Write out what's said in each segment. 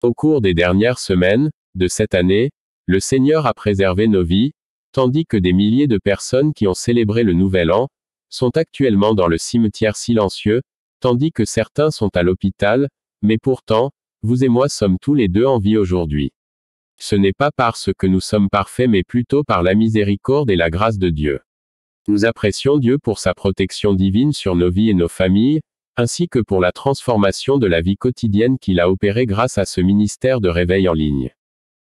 Au cours des dernières semaines, de cette année, le Seigneur a préservé nos vies, tandis que des milliers de personnes qui ont célébré le Nouvel An, sont actuellement dans le cimetière silencieux, tandis que certains sont à l'hôpital, mais pourtant, vous et moi sommes tous les deux en vie aujourd'hui. Ce n'est pas parce que nous sommes parfaits mais plutôt par la miséricorde et la grâce de Dieu. Nous apprécions Dieu pour sa protection divine sur nos vies et nos familles, ainsi que pour la transformation de la vie quotidienne qu'il a opérée grâce à ce ministère de réveil en ligne.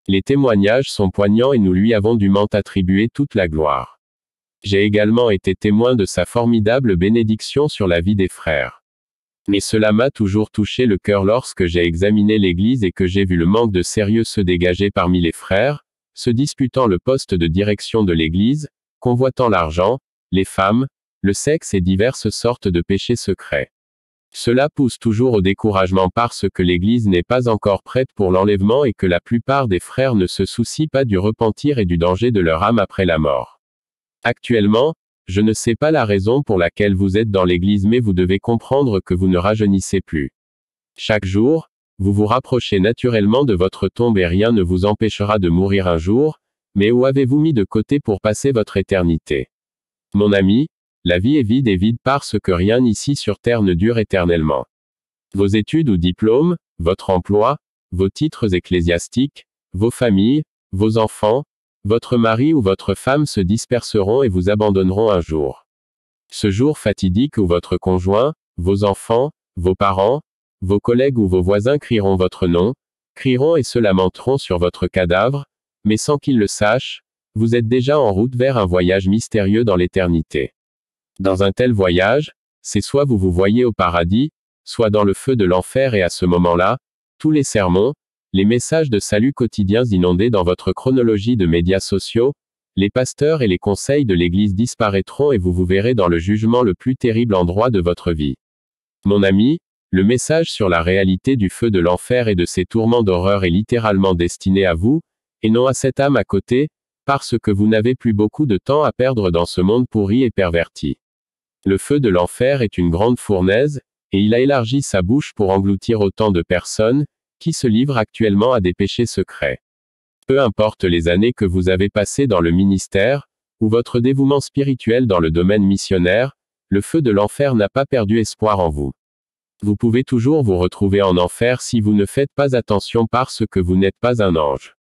Les témoignages sont poignants et nous lui avons dûment attribué toute la gloire. J'ai également été témoin de sa formidable bénédiction sur la vie des frères. Mais cela m'a toujours touché le cœur lorsque j'ai examiné l'Église et que j'ai vu le manque de sérieux se dégager parmi les frères, se disputant le poste de direction de l'Église, convoitant l'argent, les femmes, le sexe et diverses sortes de péchés secrets. Cela pousse toujours au découragement parce que l'Église n'est pas encore prête pour l'enlèvement et que la plupart des frères ne se soucient pas du repentir et du danger de leur âme après la mort. Actuellement, je ne sais pas la raison pour laquelle vous êtes dans l'Église mais vous devez comprendre que vous ne rajeunissez plus. Chaque jour, vous vous rapprochez naturellement de votre tombe et rien ne vous empêchera de mourir un jour, mais où avez-vous mis de côté pour passer votre éternité? Mon ami, la vie est vide parce que rien ici sur terre ne dure éternellement. Vos études ou diplômes, votre emploi, vos titres ecclésiastiques, vos familles, vos enfants, votre mari ou votre femme se disperseront et vous abandonneront un jour. Ce jour fatidique où votre conjoint, vos enfants, vos parents, vos collègues ou vos voisins crieront votre nom, crieront et se lamenteront sur votre cadavre, mais sans qu'ils le sachent, vous êtes déjà en route vers un voyage mystérieux dans l'éternité. Dans un tel voyage, c'est soit vous vous voyez au paradis, soit dans le feu de l'enfer et à ce moment-là, tous les sermons, les messages de salut quotidiens inondés dans votre chronologie de médias sociaux, les pasteurs et les conseils de l'Église disparaîtront et vous vous verrez dans le jugement le plus terrible endroit de votre vie. Mon ami, le message sur la réalité du feu de l'enfer et de ses tourments d'horreur est littéralement destiné à vous, et non à cette âme à côté, parce que vous n'avez plus beaucoup de temps à perdre dans ce monde pourri et perverti. Le feu de l'enfer est une grande fournaise, et il a élargi sa bouche pour engloutir autant de personnes, qui se livrent actuellement à des péchés secrets. Peu importe les années que vous avez passées dans le ministère, ou votre dévouement spirituel dans le domaine missionnaire, le feu de l'enfer n'a pas perdu espoir en vous. Vous pouvez toujours vous retrouver en enfer si vous ne faites pas attention parce que vous n'êtes pas un ange.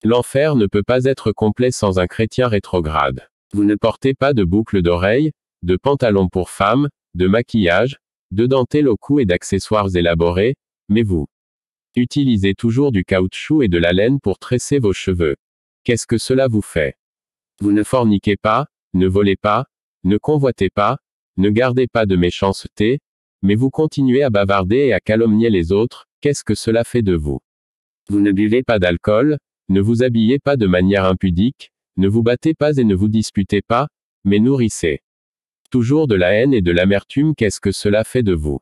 L'enfer ne peut pas être complet sans un chrétien rétrograde. Vous ne portez pas de boucles d'oreilles, de pantalons pour femmes, de maquillage, de dentelles au cou et d'accessoires élaborés, mais vous utilisez toujours du caoutchouc et de la laine pour tresser vos cheveux. Qu'est-ce que cela vous fait? Vous ne forniquez pas, ne volez pas, ne convoitez pas, ne gardez pas de méchanceté, mais vous continuez à bavarder et à calomnier les autres, qu'est-ce que cela fait de vous? Vous ne buvez pas d'alcool, ne vous habillez pas de manière impudique, ne vous battez pas et ne vous disputez pas, mais nourrissez toujours de la haine et de l'amertume, qu'est-ce que cela fait de vous?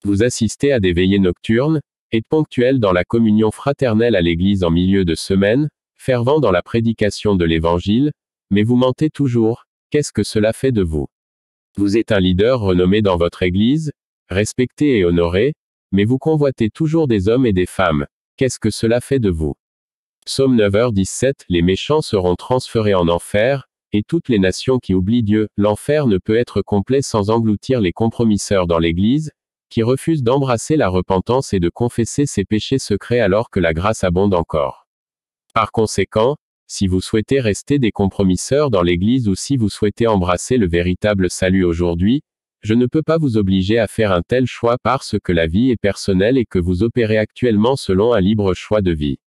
Vous assistez à des veillées nocturnes, êtes ponctuel dans la communion fraternelle à l'église en milieu de semaine, fervent dans la prédication de l'évangile, mais vous mentez toujours, qu'est-ce que cela fait de vous? Vous êtes un leader renommé dans votre église, respecté et honoré, mais vous convoitez toujours des hommes et des femmes, qu'est-ce que cela fait de vous? Psaume 9h17, les méchants seront transférés en enfer, et toutes les nations qui oublient Dieu, l'enfer ne peut être complet sans engloutir les compromisseurs dans l'Église, qui refusent d'embrasser la repentance et de confesser ses péchés secrets alors que la grâce abonde encore. Par conséquent, si vous souhaitez rester des compromisseurs dans l'Église ou si vous souhaitez embrasser le véritable salut aujourd'hui, je ne peux pas vous obliger à faire un tel choix parce que la vie est personnelle et que vous opérez actuellement selon un libre choix de vie.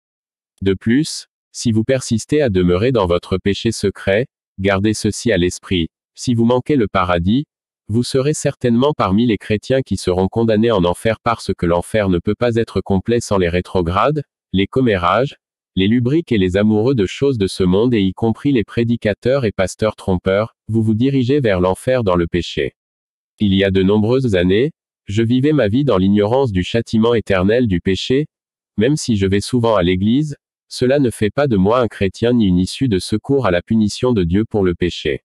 De plus, si vous persistez à demeurer dans votre péché secret, gardez ceci à l'esprit, si vous manquez le paradis, vous serez certainement parmi les chrétiens qui seront condamnés en enfer parce que l'enfer ne peut pas être complet sans les rétrogrades, les commérages, les lubriques et les amoureux de choses de ce monde et y compris les prédicateurs et pasteurs trompeurs, vous vous dirigez vers l'enfer dans le péché. Il y a de nombreuses années, je vivais ma vie dans l'ignorance du châtiment éternel du péché, même si je vais souvent à l'église, cela ne fait pas de moi un chrétien ni une issue de secours à la punition de Dieu pour le péché.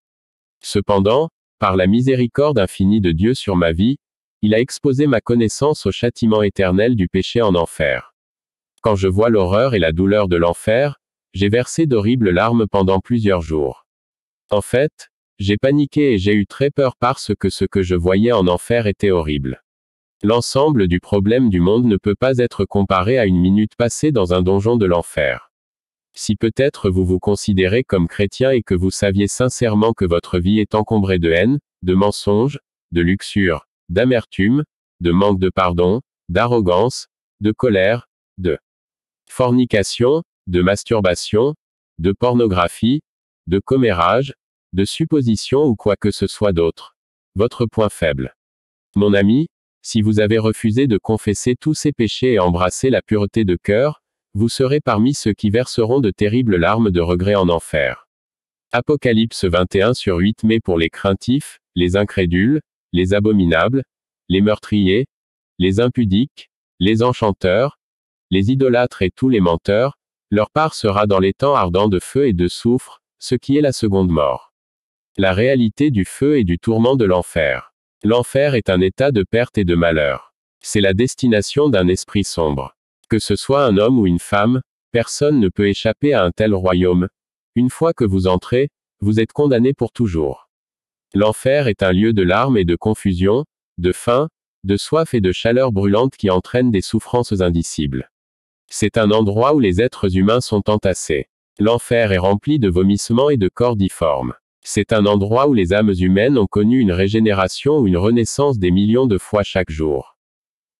Cependant, par la miséricorde infinie de Dieu sur ma vie, il a exposé ma connaissance au châtiment éternel du péché en enfer. Quand je vois l'horreur et la douleur de l'enfer, j'ai versé d'horribles larmes pendant plusieurs jours. En fait, j'ai paniqué et j'ai eu très peur parce que ce que je voyais en enfer était horrible. L'ensemble du problème du monde ne peut pas être comparé à une minute passée dans un donjon de l'enfer. Si peut-être vous vous considérez comme chrétien et que vous saviez sincèrement que votre vie est encombrée de haine, de mensonges, de luxure, d'amertume, de manque de pardon, d'arrogance, de colère, de fornication, de masturbation, de pornographie, de commérage, de supposition ou quoi que ce soit d'autre. Votre point faible. Mon ami, si vous avez refusé de confesser tous ces péchés et embrasser la pureté de cœur, vous serez parmi ceux qui verseront de terribles larmes de regret en enfer. Apocalypse 21/8 Mais pour les craintifs, les incrédules, les abominables, les meurtriers, les impudiques, les enchanteurs, les idolâtres et tous les menteurs, leur part sera dans les temps ardents de feu et de soufre, ce qui est la seconde mort. La réalité du feu et du tourment de l'enfer. L'enfer est un état de perte et de malheur. C'est la destination d'un esprit sombre. Que ce soit un homme ou une femme, personne ne peut échapper à un tel royaume. Une fois que vous entrez, vous êtes condamné pour toujours. L'enfer est un lieu de larmes et de confusion, de faim, de soif et de chaleur brûlante qui entraînent des souffrances indicibles. C'est un endroit où les êtres humains sont entassés. L'enfer est rempli de vomissements et de corps difformes. C'est un endroit où les âmes humaines ont connu une régénération ou une renaissance des millions de fois chaque jour.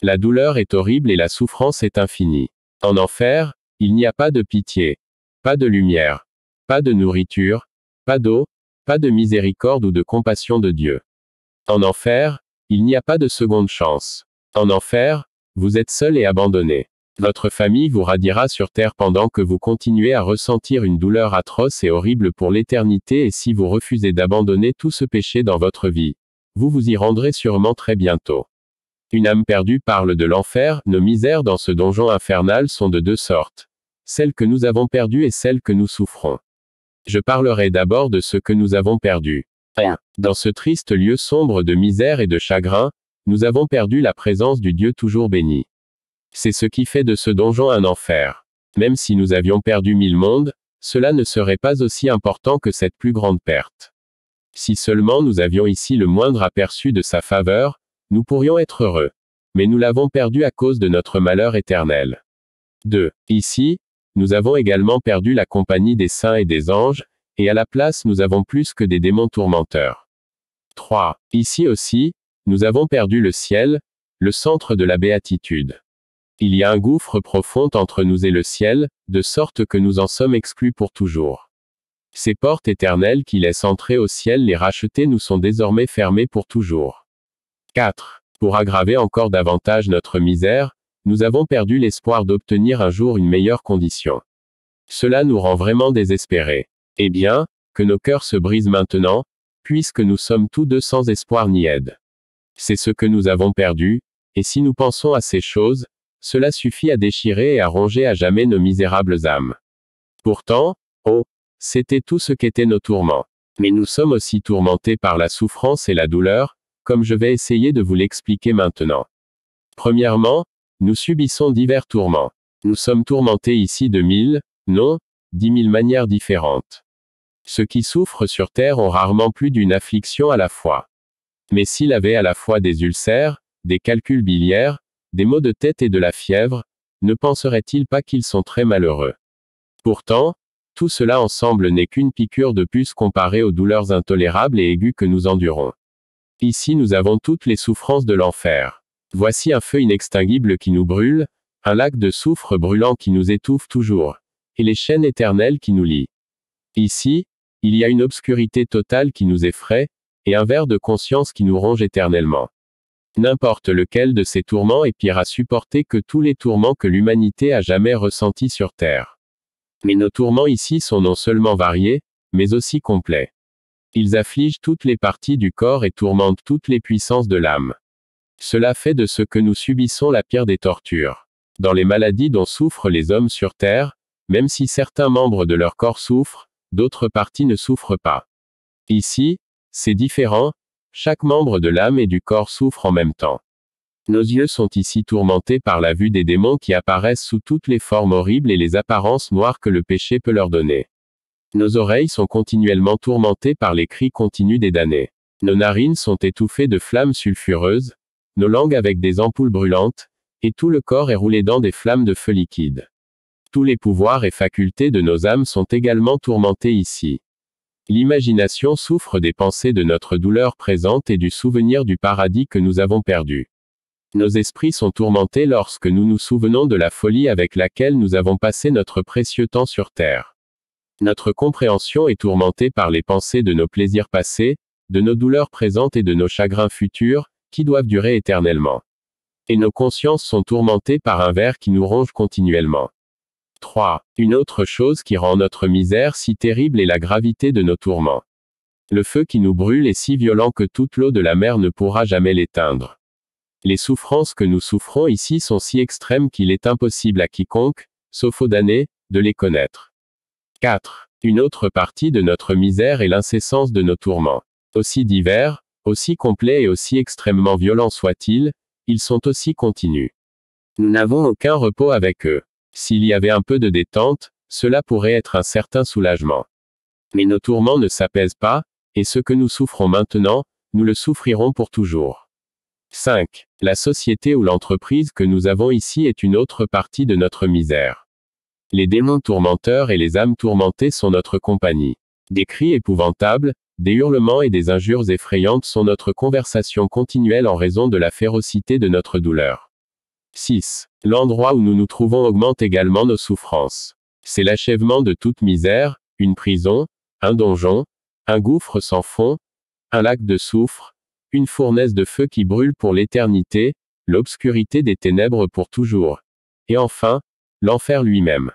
La douleur est horrible et la souffrance est infinie. En enfer, il n'y a pas de pitié, pas de lumière, pas de nourriture, pas d'eau, pas de miséricorde ou de compassion de Dieu. En enfer, il n'y a pas de seconde chance. En enfer, vous êtes seul et abandonné. Votre famille vous radiera sur terre pendant que vous continuez à ressentir une douleur atroce et horrible pour l'éternité et si vous refusez d'abandonner tout ce péché dans votre vie, vous vous y rendrez sûrement très bientôt. Une âme perdue parle de l'enfer, nos misères dans ce donjon infernal sont de deux sortes. Celles que nous avons perdues et celles que nous souffrons. Je parlerai d'abord de ce que nous avons perdu. 1. Dans ce triste lieu sombre de misère et de chagrin, nous avons perdu la présence du Dieu toujours béni. C'est ce qui fait de ce donjon un enfer. Même si nous avions perdu 1000 mondes, cela ne serait pas aussi important que cette plus grande perte. Si seulement nous avions ici le moindre aperçu de sa faveur, nous pourrions être heureux. Mais nous l'avons perdu à cause de notre malheur éternel. 2. Ici, nous avons également perdu la compagnie des saints et des anges, et à la place nous avons plus que des démons tourmenteurs. 3. Ici aussi, nous avons perdu le ciel, le centre de la béatitude. Il y a un gouffre profond entre nous et le ciel, de sorte que nous en sommes exclus pour toujours. Ces portes éternelles qui laissent entrer au ciel les rachetés nous sont désormais fermées pour toujours. 4. Pour aggraver encore davantage notre misère, nous avons perdu l'espoir d'obtenir un jour une meilleure condition. Cela nous rend vraiment désespérés. Eh bien, que nos cœurs se brisent maintenant, puisque nous sommes tous deux sans espoir ni aide. C'est ce que nous avons perdu, et si nous pensons à ces choses, cela suffit à déchirer et à ronger à jamais nos misérables âmes. Pourtant, oh, c'était tout ce qu'étaient nos tourments. Mais nous sommes aussi tourmentés par la souffrance et la douleur, comme je vais essayer de vous l'expliquer maintenant. Premièrement, nous subissons divers tourments. Nous sommes tourmentés ici de 1000, non, 10 000 manières différentes. Ceux qui souffrent sur terre ont rarement plus d'une affliction à la fois. Mais s'il avait à la fois des ulcères, des calculs biliaires, des maux de tête et de la fièvre, ne penserait-il pas qu'ils sont très malheureux? Pourtant, tout cela ensemble n'est qu'une piqûre de puce comparée aux douleurs intolérables et aiguës que nous endurons. Ici nous avons toutes les souffrances de l'enfer. Voici un feu inextinguible qui nous brûle, un lac de soufre brûlant qui nous étouffe toujours, et les chaînes éternelles qui nous lient. Ici, il y a une obscurité totale qui nous effraie, et un ver de conscience qui nous ronge éternellement. N'importe lequel de ces tourments est pire à supporter que tous les tourments que l'humanité a jamais ressentis sur Terre. Mais nos tourments ici sont non seulement variés, mais aussi complets. Ils affligent toutes les parties du corps et tourmentent toutes les puissances de l'âme. Cela fait de ce que nous subissons la pire des tortures. Dans les maladies dont souffrent les hommes sur Terre, même si certains membres de leur corps souffrent, d'autres parties ne souffrent pas. Ici, c'est différent, chaque membre de l'âme et du corps souffre en même temps. Nos yeux sont ici tourmentés par la vue des démons qui apparaissent sous toutes les formes horribles et les apparences noires que le péché peut leur donner. Nos oreilles sont continuellement tourmentées par les cris continus des damnés. Nos narines sont étouffées de flammes sulfureuses, nos langues avec des ampoules brûlantes, et tout le corps est roulé dans des flammes de feu liquide. Tous les pouvoirs et facultés de nos âmes sont également tourmentés ici. L'imagination souffre des pensées de notre douleur présente et du souvenir du paradis que nous avons perdu. Nos esprits sont tourmentés lorsque nous nous souvenons de la folie avec laquelle nous avons passé notre précieux temps sur terre. Notre compréhension est tourmentée par les pensées de nos plaisirs passés, de nos douleurs présentes et de nos chagrins futurs, qui doivent durer éternellement. Et nos consciences sont tourmentées par un ver qui nous ronge continuellement. 3. Une autre chose qui rend notre misère si terrible est la gravité de nos tourments. Le feu qui nous brûle est si violent que toute l'eau de la mer ne pourra jamais l'éteindre. Les souffrances que nous souffrons ici sont si extrêmes qu'il est impossible à quiconque, sauf aux damnés, de les connaître. 4. Une autre partie de notre misère est l'incessance de nos tourments. Aussi divers, aussi complets et aussi extrêmement violents soient-ils, ils sont aussi continus. Nous n'avons aucun repos avec eux. S'il y avait un peu de détente, cela pourrait être un certain soulagement. Mais nos tourments ne s'apaisent pas, et ce que nous souffrons maintenant, nous le souffrirons pour toujours. 5. La société ou l'entreprise que nous avons ici est une autre partie de notre misère. Les démons tourmenteurs et les âmes tourmentées sont notre compagnie. Des cris épouvantables, des hurlements et des injures effrayantes sont notre conversation continuelle en raison de la férocité de notre douleur. 6. L'endroit où nous nous trouvons augmente également nos souffrances. C'est l'achèvement de toute misère, une prison, un donjon, un gouffre sans fond, un lac de soufre, une fournaise de feu qui brûle pour l'éternité, l'obscurité des ténèbres pour toujours. Et enfin, l'enfer lui-même.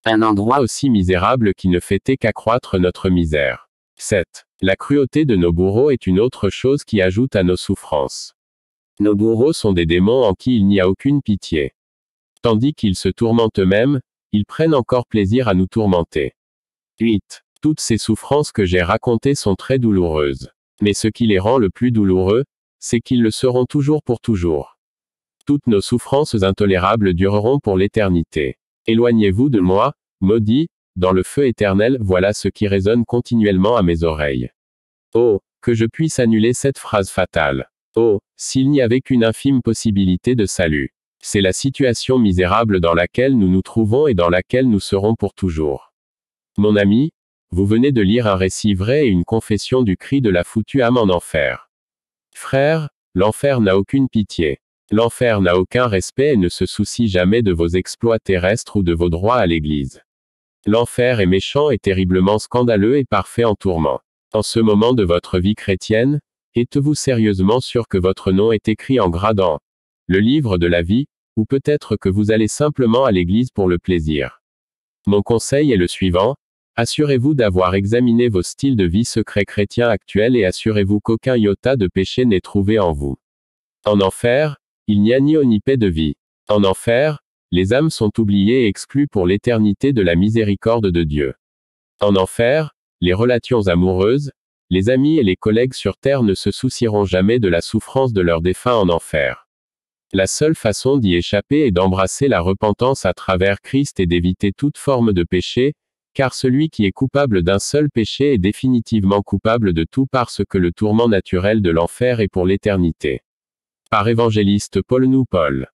Un endroit aussi misérable qui ne fait qu'accroître notre misère. 7. La cruauté de nos bourreaux est une autre chose qui ajoute à nos souffrances. Nos bourreaux sont des démons en qui il n'y a aucune pitié. Tandis qu'ils se tourmentent eux-mêmes, ils prennent encore plaisir à nous tourmenter. 8. Toutes ces souffrances que j'ai racontées sont très douloureuses. Mais ce qui les rend le plus douloureux, c'est qu'ils le seront toujours pour toujours. Toutes nos souffrances intolérables dureront pour l'éternité. Éloignez-vous de moi, maudit, dans le feu éternel, voilà ce qui résonne continuellement à mes oreilles. Oh, que je puisse annuler cette phrase fatale. Oh, s'il n'y avait qu'une infime possibilité de salut. C'est la situation misérable dans laquelle nous nous trouvons et dans laquelle nous serons pour toujours. Mon ami, vous venez de lire un récit vrai et une confession du cri de la foutue âme en enfer. Frère, l'enfer n'a aucune pitié. L'enfer n'a aucun respect et ne se soucie jamais de vos exploits terrestres ou de vos droits à l'Église. L'enfer est méchant et terriblement scandaleux et parfait en tourment. En ce moment de votre vie chrétienne, êtes-vous sérieusement sûr que votre nom est écrit en gras dans le livre de la vie, ou peut-être que vous allez simplement à l'Église pour le plaisir? Mon conseil est le suivant. Assurez-vous d'avoir examiné vos styles de vie secrets chrétiens actuels et assurez-vous qu'aucun iota de péché n'est trouvé en vous. En enfer, il n'y a ni eau ni paix de vie. En enfer, les âmes sont oubliées et exclues pour l'éternité de la miséricorde de Dieu. En enfer, les relations amoureuses, les amis et les collègues sur terre ne se soucieront jamais de la souffrance de leurs défunts en enfer. La seule façon d'y échapper est d'embrasser la repentance à travers Christ et d'éviter toute forme de péché, car celui qui est coupable d'un seul péché est définitivement coupable de tout parce que le tourment naturel de l'enfer est pour l'éternité. Par évangéliste Paul.